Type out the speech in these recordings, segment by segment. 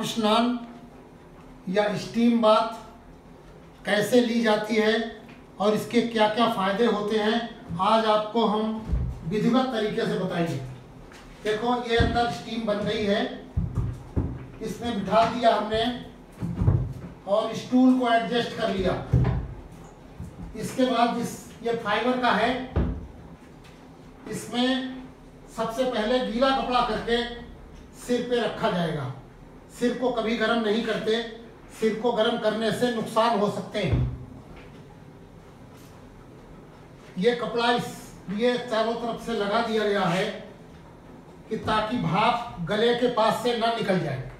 स्नान या steam bath कैसे ली जाती है और इसके क्या क्या फ़ायदे होते हैं, आज आपको हम विधिवत तरीके से बताएंगे। देखो ये अंदर स्टीम बन गई है, इसमें बिठा दिया हमने और स्टूल को एडजस्ट कर लिया। इसके बाद ये फाइबर का है, इसमें सबसे पहले गीला कपड़ा करके सिर पे रखा जाएगा। सिर को कभी गर्म नहीं करते, सिर को गर्म करने से नुकसान हो सकते हैं। ये कपड़ा इसलिए चारों तरफ से लगा दिया गया है कि ताकि भाप गले के पास से ना निकल जाए।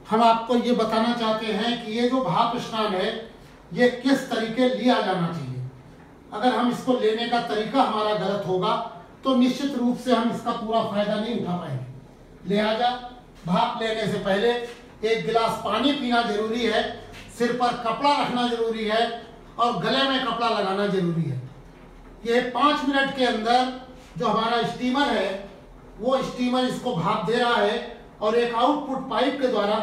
हम आपको ये बताना चाहते हैं कि ये जो भाप स्नान है ये किस तरीके लिया जाना चाहिए। अगर हम इसको लेने का तरीका हमारा गलत होगा तो निश्चित रूप से हम इसका पूरा फायदा नहीं उठा पाएंगे। लिहाजा भाप लेने से पहले एक गिलास पानी पीना जरूरी है, सिर पर कपड़ा रखना जरूरी है और गले में कपड़ा लगाना जरूरी है। ये 5 मिनट के अंदर जो हमारा स्टीमर है वो स्टीमर इसको भाप दे रहा है और एक आउटपुट पाइप के द्वारा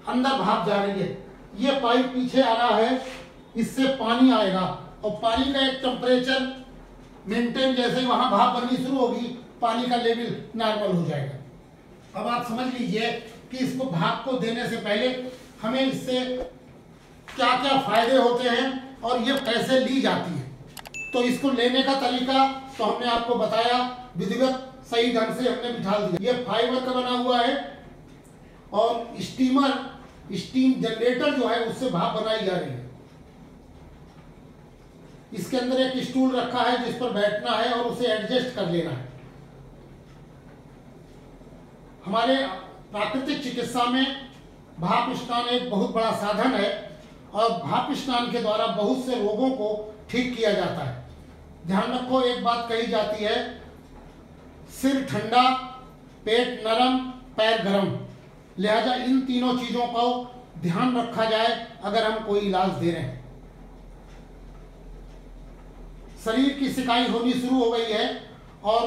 अंदर भाप जा रही है। ये पाइप पीछे आ रहा है, इससे पानी आएगा और पानी का एक टेम्परेचर मेंटेन, जैसे ही वहां भाप बननी शुरू होगी पानी का लेवल नॉर्मल हो जाएगा। अब आप समझ लीजिए कि इसको भाप को देने से पहले हमें इससे क्या क्या फायदे होते हैं और ये कैसे ली जाती है। तो इसको लेने का तरीका तो हमने आपको बताया, विधिवत सही ढंग से हमने बिठा दिया। ये फाइबर का बना हुआ है और स्टीम जनरेटर जो है उससे भाप बनाई जा रही है। इसके अंदर एक स्टूल रखा है जिस पर बैठना है और उसे एडजस्ट कर लेना है। हमारे प्राकृतिक चिकित्सा में भाप स्नान एक बहुत बड़ा साधन है और भाप स्नान के द्वारा बहुत से रोगों को ठीक किया जाता है। ध्यान रखो, एक बात कही जाती है, सिर ठंडा, पेट नरम, पैर गरम। लिहाजा इन तीनों चीजों को ध्यान रखा जाए अगर हम कोई इलाज दे रहे हैं। शरीर की सिकाई होनी शुरू हो गई है और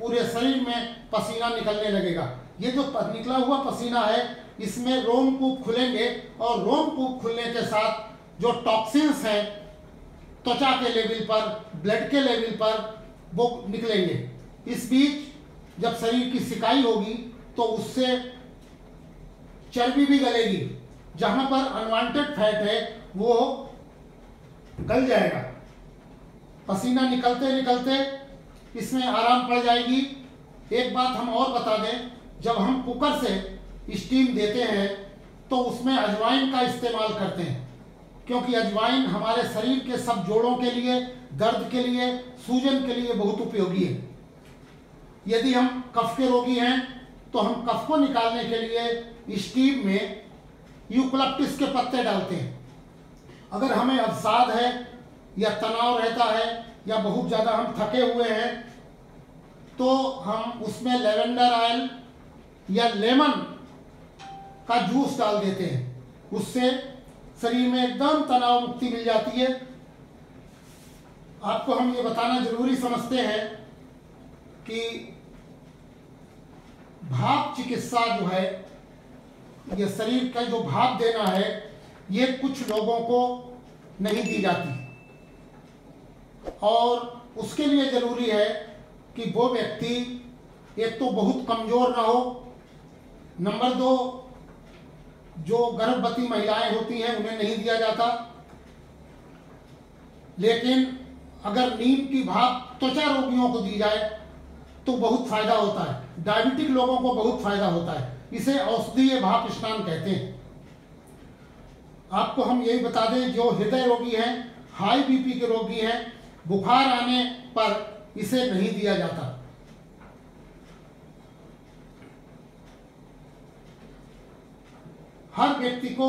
पूरे शरीर में पसीना निकलने लगेगा। ये जो निकला हुआ पसीना है इसमें रोमकूप खुलेंगे और रोमकूप खुलने के साथ जो टॉक्सिन्स हैं त्वचा के लेवल पर, ब्लड के लेवल पर वो निकलेंगे। इस बीच जब शरीर की सिकाई होगी तो उससे चर्बी भी गलेगी, जहां पर अनवांटेड फैट है वो गल जाएगा। पसीना निकलते निकलते इसमें आराम पड़ जाएगी। एक बात हम और बता दें, जब हम कुकर से स्टीम देते हैं तो उसमें अजवाइन का इस्तेमाल करते हैं, क्योंकि अजवाइन हमारे शरीर के सब जोड़ों के लिए, दर्द के लिए, सूजन के लिए बहुत उपयोगी है। यदि हम कफ के रोगी हैं तो हम कफ को निकालने के लिए स्टीम में यूकलिप्टस के पत्ते डालते हैं। अगर हमें अवसाद है या तनाव रहता है या बहुत ज़्यादा हम थके हुए हैं तो हम उसमें लेवेंडर ऑयल या लेमन का जूस डाल देते हैं। उससे शरीर में एकदम तनाव मुक्ति मिल जाती है। आपको हम ये बताना जरूरी समझते हैं कि भाप चिकित्सा जो है, ये शरीर का जो भाप देना है, ये कुछ लोगों को नहीं दी जाती और उसके लिए जरूरी है कि वो व्यक्ति एक तो बहुत कमजोर ना हो, नंबर 2 जो गर्भवती महिलाएं होती हैं उन्हें नहीं दिया जाता। लेकिन अगर नीम की भाप त्वचा रोगियों को दी जाए तो बहुत फायदा होता है। डायबिटिक लोगों को बहुत फायदा होता है। इसे औषधीय भाप स्नान कहते हैं। आपको हम यही बता दें, जो हृदय रोगी हैं, हाई बीपी के रोगी हैं, बुखार आने पर इसे नहीं दिया जाता। हर व्यक्ति को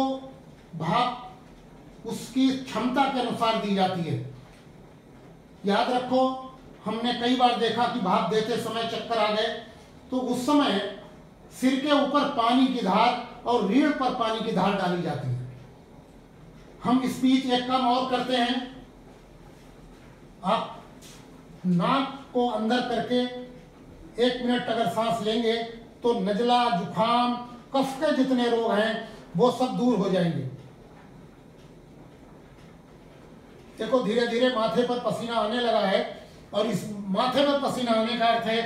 भाप उसकी क्षमता के अनुसार दी जाती है। याद रखो, हमने कई बार देखा कि भाप देते समय चक्कर आ गए तो उस समय सिर के ऊपर पानी की धार और रीढ़ पर पानी की धार डाली जाती है। हम इस बीच एक काम और करते हैं, आप नाक को अंदर करके 1 मिनट अगर सांस लेंगे तो नजला, जुखाम, कफ के जितने रोग हैं वो सब दूर हो जाएंगे। देखो धीरे धीरे माथे पर पसीना आने लगा है, और इस माथे पर पसीना आने का अर्थ है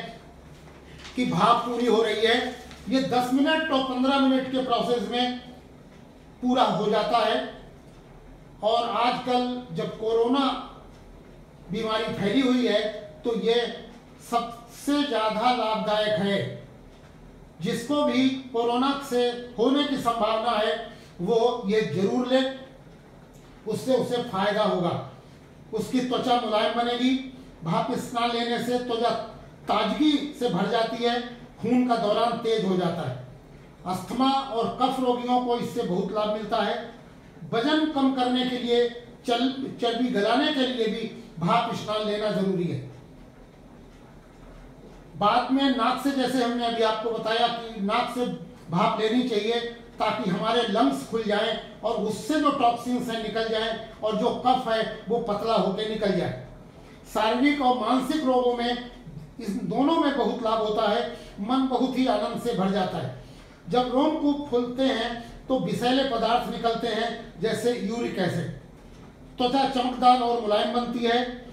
कि भाप पूरी हो रही है। ये 10 मिनट और 15 मिनट के प्रोसेस में पूरा हो जाता है। और आजकल जब कोरोना बीमारी फैली हुई है तो ये सबसे ज़्यादा लाभदायक है। जिसको भी कोरोना से होने की संभावना है वो ये जरूर ले, उससे उसे फायदा होगा। उसकी त्वचा मुलायम बनेगी, भाप स्नान लेने से त्वचा ताजगी से भर जाती है, खून का दौरान तेज हो जाता है। अस्थमा और कफ रोगियों को इससे बहुत लाभ मिलता है। वजन कम करने के लिए, चर्बी गलाने के लिए भी भाप स्नान लेना जरूरी है। बाद में नाक से, जैसे हमने अभी आपको बताया कि नाक से भाप लेनी चाहिए ताकि हमारे लंग्स खुल जाएं और उससे जो टॉक्सिन्स हैं निकल जाएं और जो कफ है वो पतला होकर निकल जाए। शारीरिक और मानसिक रोगों में इस दोनों में बहुत लाभ होता है। मन बहुत ही आनंद से भर जाता है। जब रोमकूप फूलते हैं तो विषैले पदार्थ निकलते हैं, जैसे यूरिक एसिड। त्वचा चमकदार और मुलायम बनती है।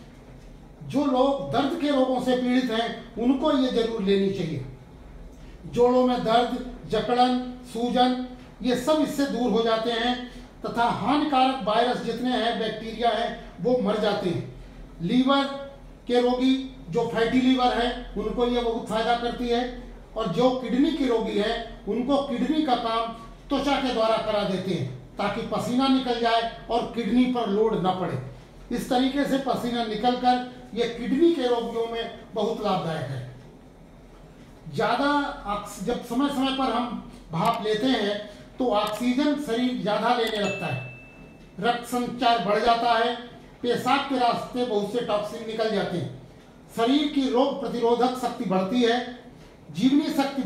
जो लोग दर्द के रोगों से पीड़ित हैं उनको ये जरूर लेनी चाहिए। जोड़ों में दर्द, जकड़न, सूजन, ये सब इससे दूर हो जाते हैं तथा हानिकारक वायरस जितने हैं, बैक्टीरिया हैं, वो मर जाते हैं। लीवर के रोगी जो फैटी लीवर है उनको ये बहुत फायदा करती है, और जो किडनी के रोगी हैं उनको किडनी का काम त्वचा के द्वारा करा देते हैं ताकि पसीना निकल जाए और किडनी पर लोड न पड़े। इस तरीके से पसीना निकलकर ये किडनी के रोगियों में बहुत लाभदायक है। जब समय समय पर हम भाप लेते हैं तो ऑक्सीजन शरीर ज़्यादा लेने लगता है, रक्त संचार बढ़ जाता है, पेशाब के रास्ते बहुत से टॉक्सिन निकल जाते हैं, शरीर की रोग प्रतिरोधक शक्ति बढ़ती है। जीवनी शक्ति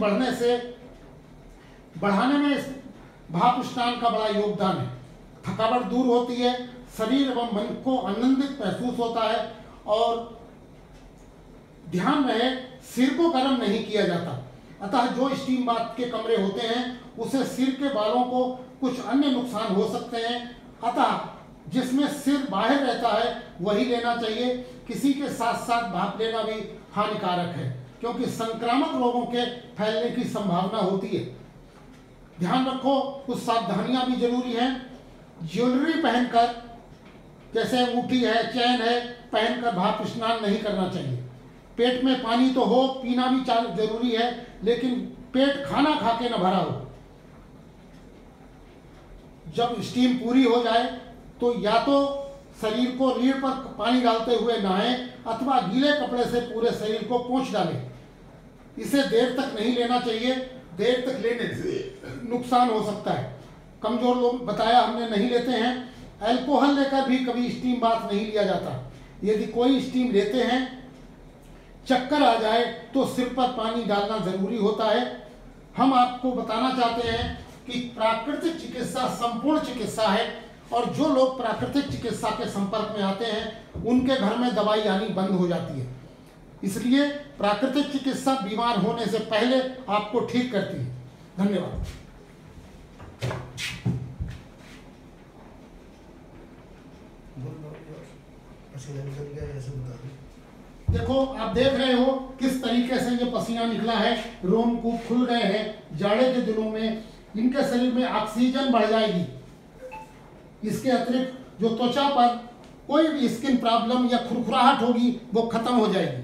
बढ़ाने में इस भाप स्नान का बड़ा योगदान है। थकावट दूर होती है, शरीर एवं मन को आनंदित महसूस होता है, और ध्यान रहे सिर को गर्म नहीं किया जाता। अतः जो स्टीम बाथ के कमरे होते हैं उसे सिर के बालों को कुछ अन्य नुकसान हो सकते हैं। अतः जिसमें सिर बाहर रहता है वही लेना चाहिए। किसी के साथ साथ भाप लेना भी हानिकारक है, क्योंकि संक्रामक रोगों के फैलने की संभावना होती है। ध्यान रखो, कुछ सावधानियां भी जरूरी हैं। ज्वेलरी पहनकर, जैसे अंगूठी है, चैन है, पहनकर भाप स्नान नहीं करना चाहिए। पेट में पानी तो हो, पीना भी जरूरी है, लेकिन पेट खाना खा के न भरा हो। जब स्टीम पूरी हो जाए तो या तो शरीर को रीढ़ पर पानी डालते हुए नहाएं अथवा गीले कपड़े से पूरे शरीर को पोंछ डालें। इसे देर तक नहीं लेना चाहिए, देर तक लेने से नुकसान हो सकता है। कमजोर लोग, बताया हमने, नहीं लेते हैं। अल्कोहल लेकर भी कभी स्टीम बाथ नहीं लिया जाता। यदि कोई स्टीम लेते हैं, चक्कर आ जाए तो सिर पर पानी डालना जरूरी होता है। हम आपको बताना चाहते हैं कि प्राकृतिक चिकित्सा संपूर्ण चिकित्सा है, और जो लोग प्राकृतिक चिकित्सा के संपर्क में आते हैं उनके घर में दवाई आनी बंद हो जाती है। इसलिए प्राकृतिक चिकित्सा बीमार होने से पहले आपको ठीक करती है। धन्यवाद। देखो, आप देख रहे हो किस तरीके से ये पसीना निकला है, रोमकूप खुल गए हैं। जाड़े के दिनों में इनके शरीर में ऑक्सीजन बढ़ जाएगी। इसके अतिरिक्त जो त्वचा पर कोई भी स्किन प्रॉब्लम या खुरखुराहट होगी वो खत्म हो जाएगी।